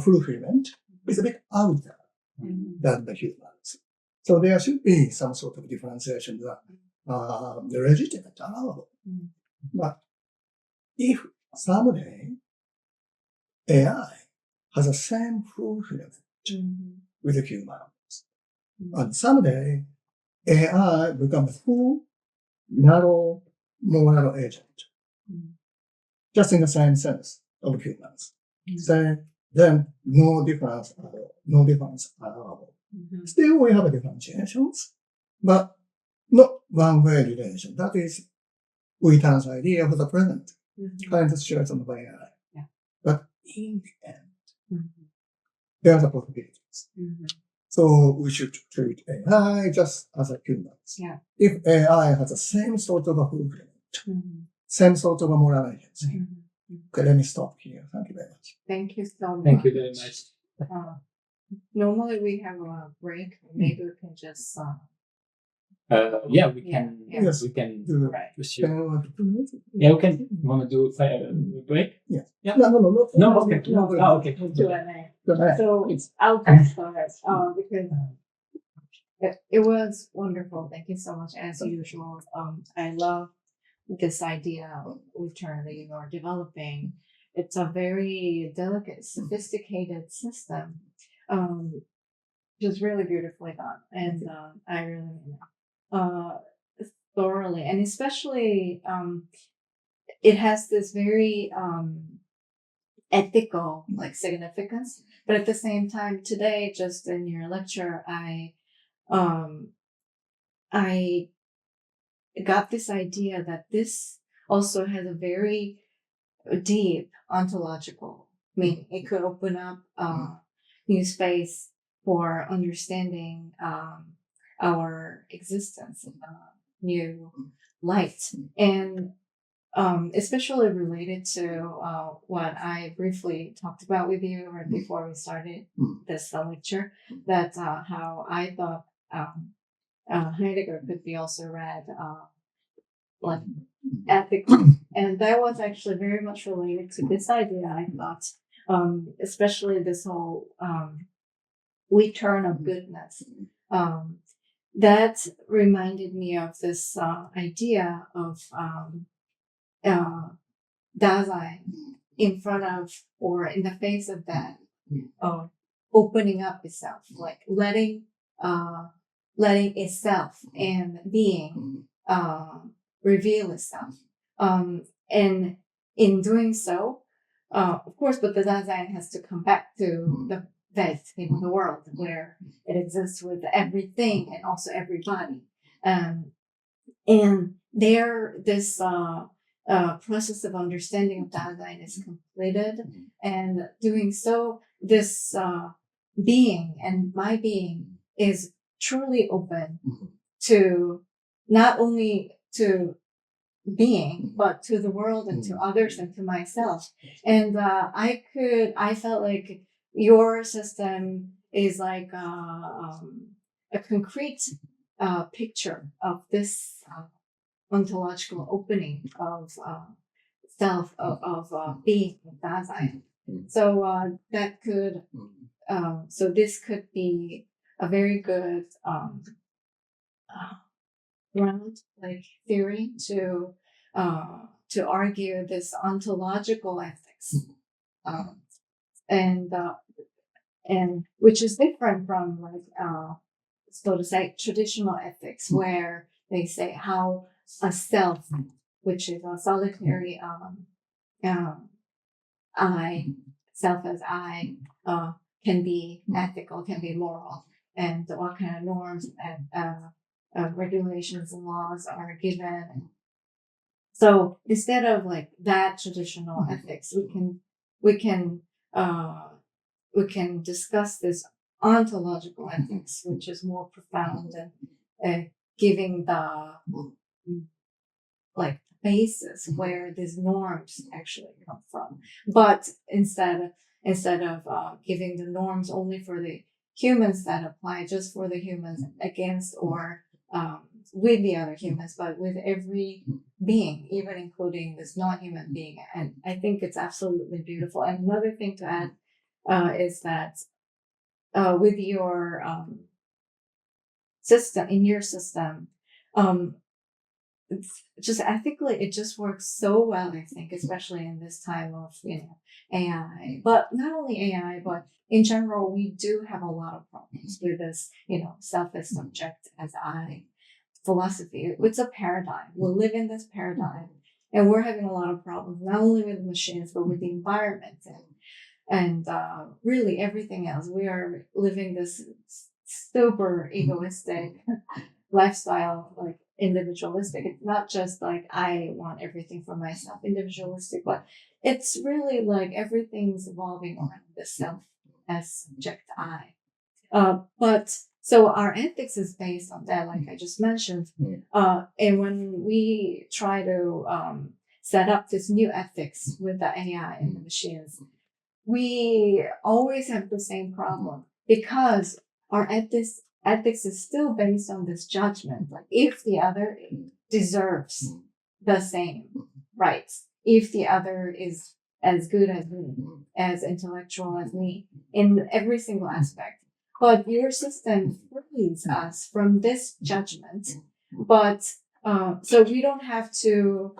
fulfillment is a bit outer than the humans. So there should be some sort of differentiation that legitimate, allowable. But if someday AI has the same fulfillment with the humans, and someday AI becomes full, narrow, moral agent, just in the same sense of humans. So then no difference at all, no difference allowable. Still we have differentiations, but not one-way relation. That is Uitan's idea for the present, current situation of AI. But in the end, there are the possibilities. So we should treat AI just as a humans. If AI has the same sort of a fulfillment, same sort of a moral agency. Okay, let me stop here. Thank you very much. Thank you so much. Thank you very much. Normally we have a break. Maybe we can just Yeah, we Yeah, can. yeah. Yes. We can Right. pursue. Minutes? Yeah, we can. Want to do break? Yeah. Yeah. No. No, okay. No, Oh, okay. Q&A. Go ahead. So I'll just start because it was wonderful. Thank you so much, as usual. I love this idea with turn that you are developing. It's a very delicate, sophisticated system. Just really beautifully done, and I really mean it. Thoroughly, and especially it has this very ethical like significance, but at the same time today, just in your lecture, um I got this idea that this also has a very deep ontological meaning. It could open up new space for understanding our existence in a new light, and especially related to what I briefly talked about with you right before we started this lecture, that how I thought Heidegger could be also read like ethical, and that was actually very much related to this idea. I thought, especially this whole return of goodness. That reminded me of this idea of Dasein in front of or in the face of that, opening up itself, like letting itself and being reveal itself. And in doing so, of course, but the Dasein has to come back to the Welt, the world where it exists with everything and also everybody. And there, this process of understanding of Dasein is completed, and doing so, this being and my being is truly open to not only to being, but to the world and to others and to myself. And I felt like your system is like a concrete picture of this ontological opening of self, of being, of Dasein. So that could, so this could be a very good ground like theory to argue this ontological ethics, and which is different from like so to say traditional ethics, where they say how a self, which is a solitary I, self as I, can be ethical, can be moral, and what kind of norms and regulations and laws are given. So instead of like that traditional ethics, we can discuss this ontological ethics, which is more profound and giving the like basis where these norms actually come from. But instead of giving the norms only for the humans that apply just for the humans against or with the other humans, but with every being, even including this non-human being. And I think it's absolutely beautiful. And another thing to add is that with your system, in your system, it's just ethically, it just works so well, I think, especially in this time of, AI. But not only AI, but in general, we do have a lot of problems with this, self as subject as I philosophy. It's a paradigm. We live in this paradigm, and we're having a lot of problems, not only with machines, but with the environment and really everything else. We are living this super egoistic lifestyle, like individualistic. It's not just like I want everything for myself, individualistic, but it's really like everything's evolving around the self as subject I. But so our ethics is based on that, like I just mentioned. And when we try to set up this new ethics with the AI and the machines, we always have the same problem because our ethics is still based on this judgment, like if the other deserves the same rights, if the other is as good as me, as intellectual as me, in every single aspect. But your system frees us from this judgment. But so we don't have to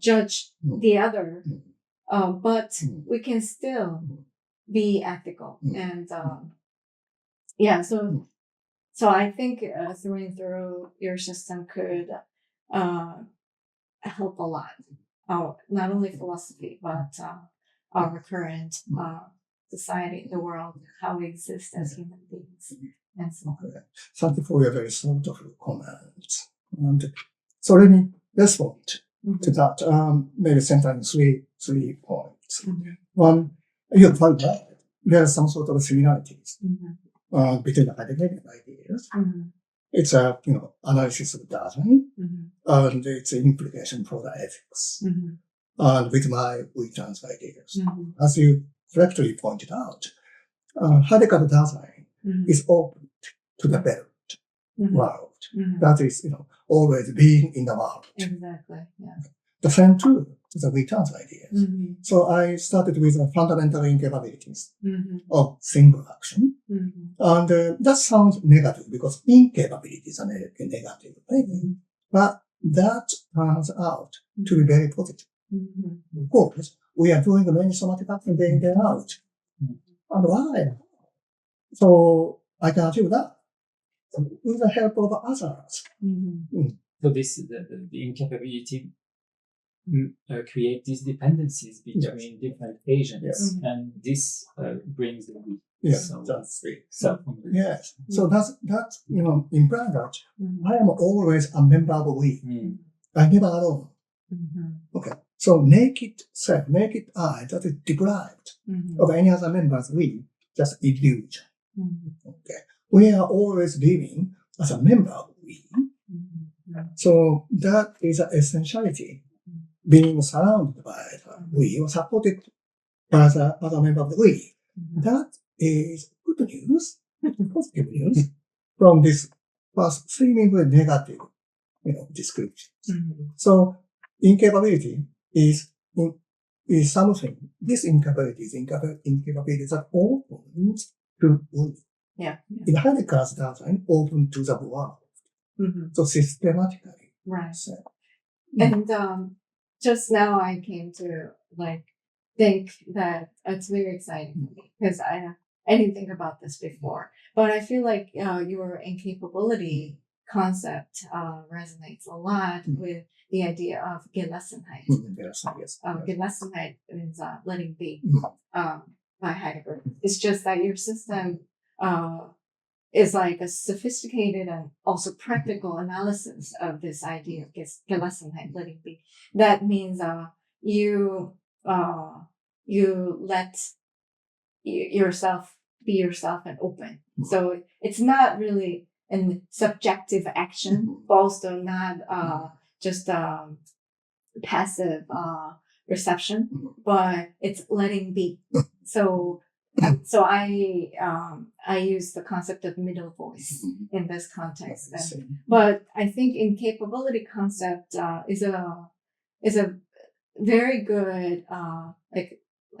judge the other, but we can still be ethical. And so I think through your system could help a lot. Not only philosophy, but our current society, the world, how we exist as human beings, and so on. Thank you for your very thoughtful comments. And so let me respond to that, maybe centering three points. One, you're quite right. There are some sort of similarities between academic ideas. It's a analysis of data, and its implication for the ethics. And with my Wheaton's ideas, as you correctly pointed out, Heidegger's design is open to the better world. That is, always being in the world. Exactly. Yeah. The same too to the Wheaton's ideas. So I started with the fundamental incapabilities of single action. And that sounds negative because incapabilities are negative. But that turns out to be very positive. Of course, we are doing many somatic actions day in, day out. And why? So I can achieve that with the help of others. So the incapability create these dependencies between different agents, and this brings the weak. Yes, so that's the self. Yes. So that's implies that I am always a member of we. I never alone. Okay. So naked self, naked I, that is deprived of any other members we, just illusion. Okay. We are always living as a member of we. So that is an essentiality. Being surrounded by the we or supported by the other member of the we. That is good news, positive news from this first seemingly negative, descriptions. So incapability is something. This incapability is incapability that opens to we. Yeah. In Heidegger's design, open to the world. So systematically. Right. And just now I came to think that it's very exciting for me because I didn't think about this before, but I feel like your incapability concept resonates a lot with the idea of Gelassenheit. Gelassenheit means letting be by Heidegger. It's just that your system is like a sophisticated and also practical analysis of this idea of Gelassenheit, letting be. That means you let yourself be yourself and open. So it's not really a subjective action, but also not just passive reception, but it's letting be. So I use the concept of middle voice in this context. But I think incapability concept is a very good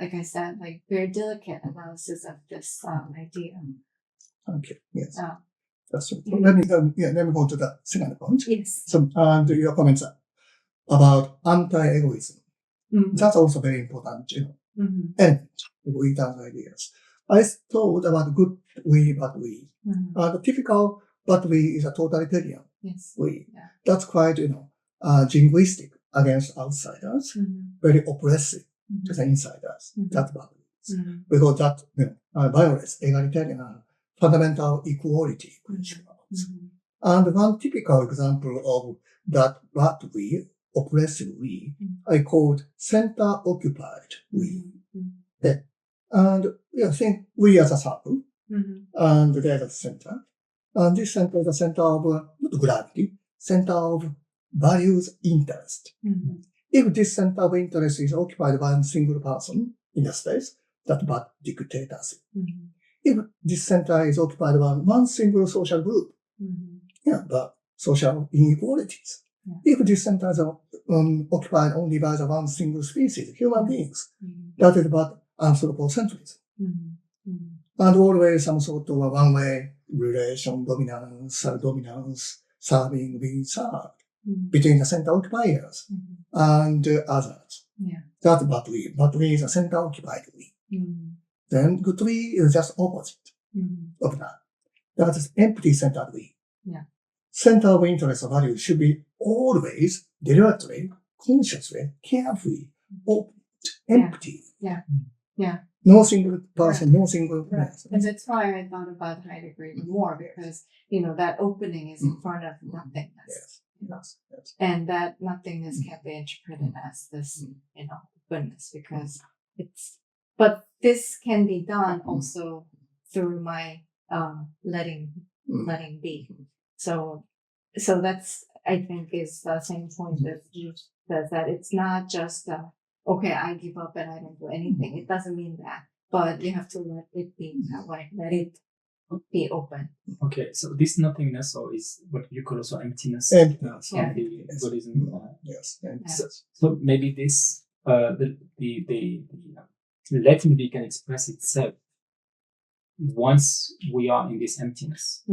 like I said, very delicate analysis of this idea. Okay. Yes. That's right. Let me go to the second point. Yes. So your comments about anti-egoism. That's also very important, element of Wheaton's ideas. I thought about good we, bad we. The typical bad we is a totalitarian we. Yeah. That's quite, jingoistic against outsiders, very oppressive to the insiders. That's bad we. Because that, violates egalitarian fundamental equality principles. And one typical example of that bad we, oppressive we, I called center-occupied we. And think we as a circle, and there's a center. And this center is the center of, not gravity, center of values interest. If this center of interest is occupied by a single person in the space, that's bad dictatorship. if this center is occupied by one single social group, but social inequalities. If this center is occupied only by the one single species, human beings, that is about anthropocentrism. And always some sort of a one-way relation, dominance, dominance, serving, being served between the center occupiers and others. That's bad we. Bad we is a center occupied we. Then good we is just opposite of that. That is empty centered we. Center of interest or value should be always, deliberately, consciously, carefully, open, empty. No single person, no single place. And that's why I thought about Heidegger even more, because, that opening is in front of nothingness. Yes. And that nothingness can be interpreted as this, openness, because but this can be done also through my letting be. So that's, I think, is the same point that you says, that it's not just okay, I give up and I don't do anything. It doesn't mean that, but you have to let it be that way. Let it be open. Okay, so this nothingness, or is what you call also emptiness, The Buddhism. Yes. So maybe this the letting be can express itself once we are in this emptiness.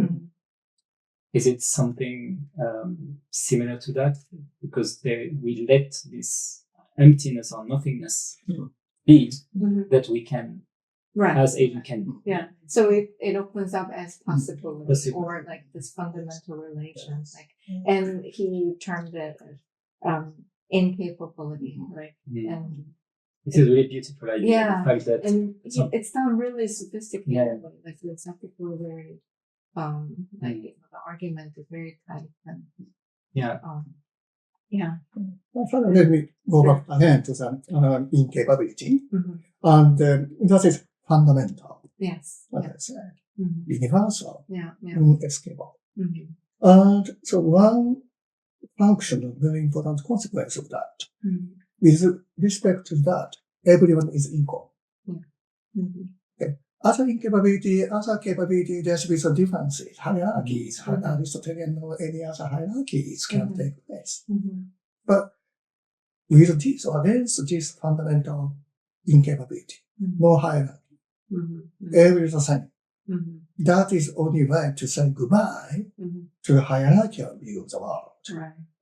Is it something similar to that? Because we let this emptiness or nothingness be that we can, as agent can. So it opens up as possibility, or like this fundamental relations, and he termed it incapability, right? And this is really beautiful idea. The fact that it's done really sophisticated. Like for example, people are very the argument is very tight. And, let me go back again to the incapability. And that is fundamental. Yes. As I said. Universal. Inescapable. And so one function, very important consequence of that, with respect to that, everyone is equal. Okay. Other incapability, other capability, there should be some differences, hierarchies, Aristotelian or any other hierarchies can take place. But with this or against this fundamental incapability, no hierarchy, everyone is the same. That is only way to say goodbye to the hierarchical view of the world.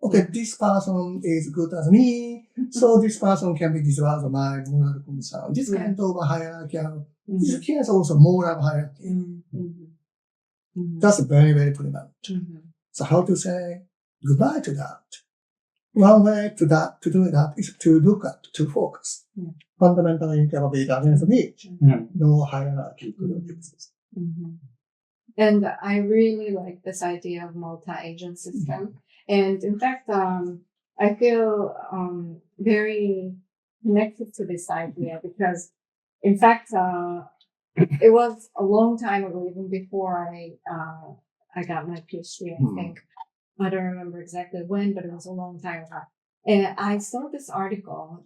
Okay, this person is good as me, so this person can be deserved of my moral concern. This kind of hierarchical, this is also moral hierarchy. That's very, very prevalent. So how to say goodbye to that? One way to do that is to look at, to focus. Fundamental incapability against me. No hierarchy could exist. And I really like this idea of multi-agent system. And in fact, I feel very connected to this idea because, in fact, it was a long time ago, even before I got my PhD, I think. I don't remember exactly when, but it was a long time ago. And I saw this article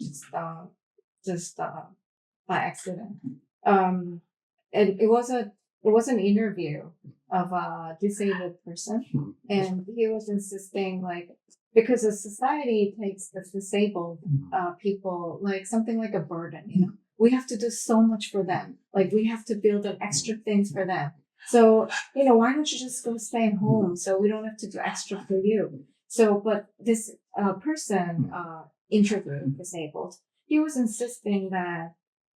just by accident. And it was an interview of a disabled person, and he was insisting, because the society takes the disabled people like something like a burden, we have to do so much for them, we have to build an extra things for them. So, why don't you just go stay home so we don't have to do extra for you? So, but this person, introvert, disabled, he was insisting that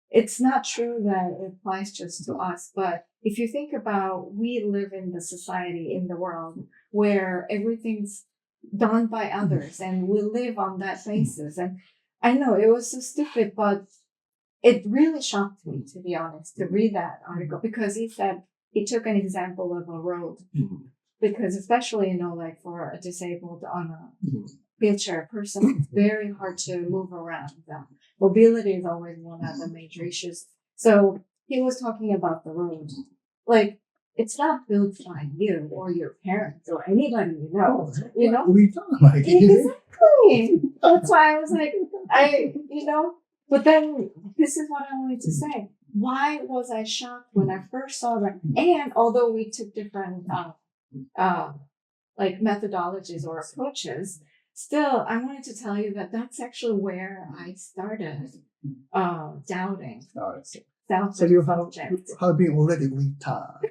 it's not true that it applies just to us, but if you think about, we live in the society, in the world, where everything's done by others, and we live on that basis. And I know it was so stupid, but it really shocked me, to be honest, to read that article, because he said, he took an example of a road, because especially, for a disabled on a wheelchair person, it's very hard to move around. Mobility is always one of the major issues. So he was talking about the road. It's not built by you or your parents or anybody you know. Exactly. That's why I was like, but then this is what I wanted to say. why was I shocked when I first saw that? And although we took different like methodologies or approaches, still I wanted to tell you that that's actually where I started doubting So you have been already returned.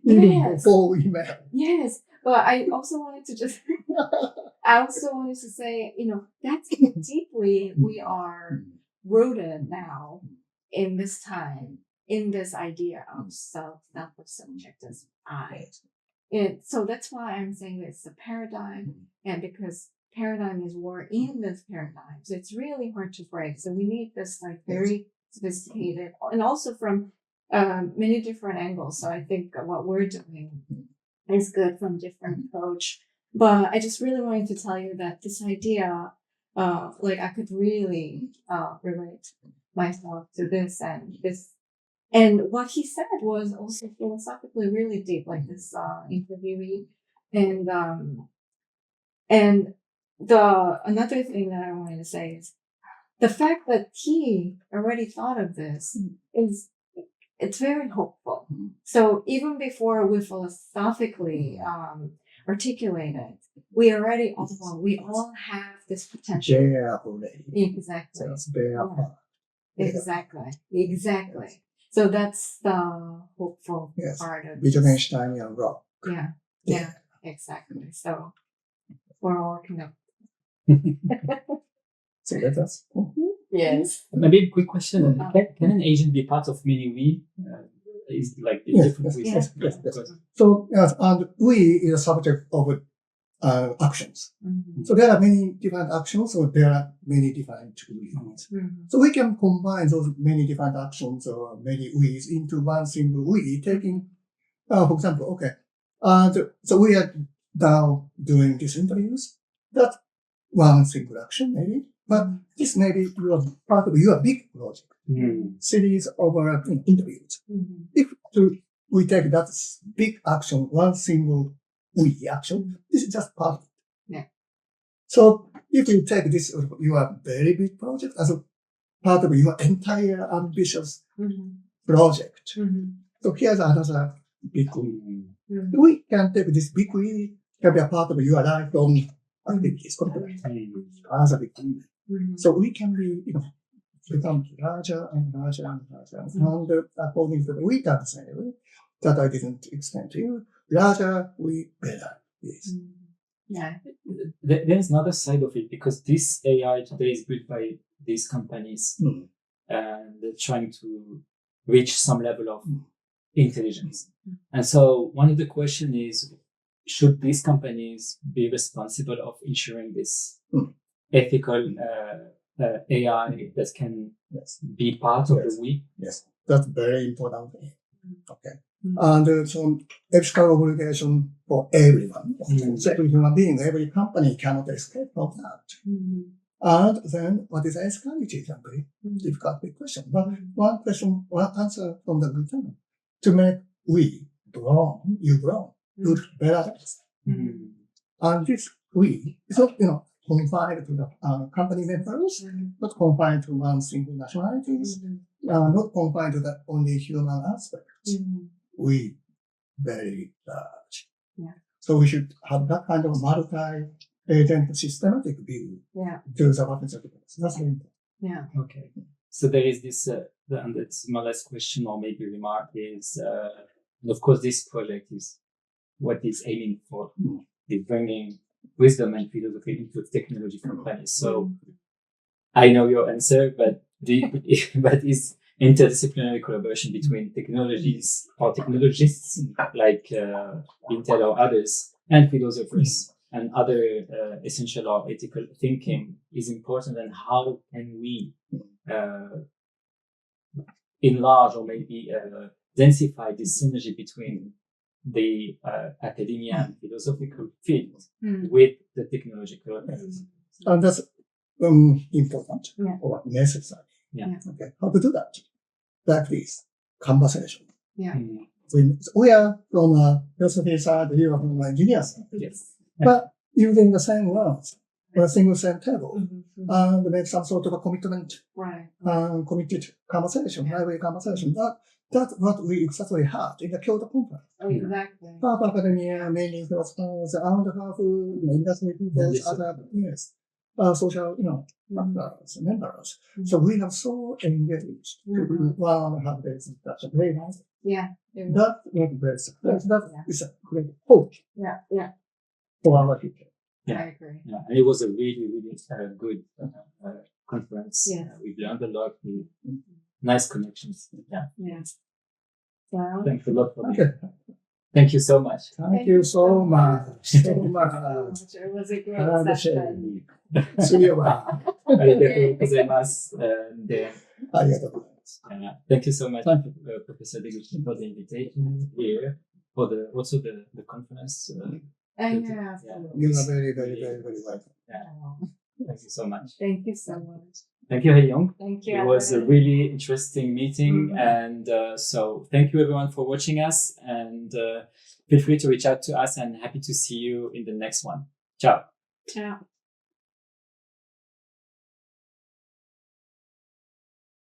Even before we met. Yes, but I also wanted to say, that's how deeply we are rooted now in this time, in this idea of self, not of subject as I. So that's why I'm saying it's a paradigm, and because paradigm is we're in this paradigm, so it's really hard to break. So we need this like very sophisticated, and also from many different angles. So I think what we're doing is good from different approach. But I just really wanted to tell you that this idea, like I could really relate myself to this and this. And what he said was also philosophically really deep, like this interviewee. And another thing that I wanted to say is the fact that he already thought of this it's very hopeful. So even before we philosophically articulate it, we all have this potential. There already. Exactly. That's there. Exactly. So that's the hopeful part of it. Wittgenstein and rock. Yeah, exactly. So we're all connected. So let us. Yes. Maybe a quick question. Can an agent be part of many we? Is like the different ways? Yes. So, and we is a subject of actions. So there are many different actions, or there are many different we's. So we can combine those many different actions or many we's into one single we, taking, for example, so we are now doing these interviews. That's one single action, maybe. But this may be part of your big project, series of interviews. If we take that big action, one single we action, this is just part of it. Yeah. So if you take this, your very big project as a part of your entire ambitious project. So here's another big we. We can take this big we, can be a part of your lifelong activities, as a big we. So we can be, become larger and larger and larger. And according to the we can say that I didn't explain to you, larger we better. Yes. Yeah. There's another side of it, because this AI today is built by these companies and they're trying to reach some level of intelligence. And so one of the questions is, should these companies be responsible of ensuring this ethical AI that can be part of the we? Yes, that's very important. Okay. And so ethical obligation for everyone. So every human being, every company cannot escape from that. And then what is ethical? Is a very difficult question. But one answer from the return to make we belong, you belong, good, better. And this we is not, confined to the company members, not confined to one single nationalities, not confined to the only human aspect. We very large. Yeah. So we should have that kind of multi-agent systematic view to the what is the difference. That's very important. Yeah. Okay. So there is this, and that's my last question or maybe remark is, and of course this project is what it's aiming for, is bringing wisdom and philosophy into technology companies. So I know your answer, but but is interdisciplinary collaboration between technologies or technologists like Intel or others and philosophers and other essential or ethical thinking is important, and how can we enlarge or maybe densify this synergy between the academia and philosophical field with the technological field? And that's important or necessary. Okay, how to do that? Like this conversation. We are from a philosophy side, you are from an engineer side. Yes. But using the same words, on a single cent table Mm-hmm. and make some sort of a commitment, Right. committed conversation, Yeah. lively conversation. That's what we exactly had in the Kyoto conference. Oh, exactly. Half academia, many philosophers, and half industry people, other social, factors, members. So we have so engaged to do 1.5 days. That's a very nice. Yeah. That was very success. That is a great hope Yeah. Yeah. for our future. Yeah. I agree. Yeah, and it was a really, really good conference. Yes. We learned a lot. Nice connections. Yeah. Yeah. Well, Thanks a lot for Okay. that. Thank you so much. Thank you so much. So much. it was a great session. 次はありがとうございます。で、ありがとうございます。Thank you so much, Professor Deguchi, for the invitation here, for also the conference. Yeah. You are very, very, very, very welcome. Thank you so much. Thank you so much. Thank you, Hye-young. Thank you. It was a really interesting meeting, and so thank you everyone for watching us, and feel free to reach out to us, and happy to see you in the next one. Ciao. Ciao.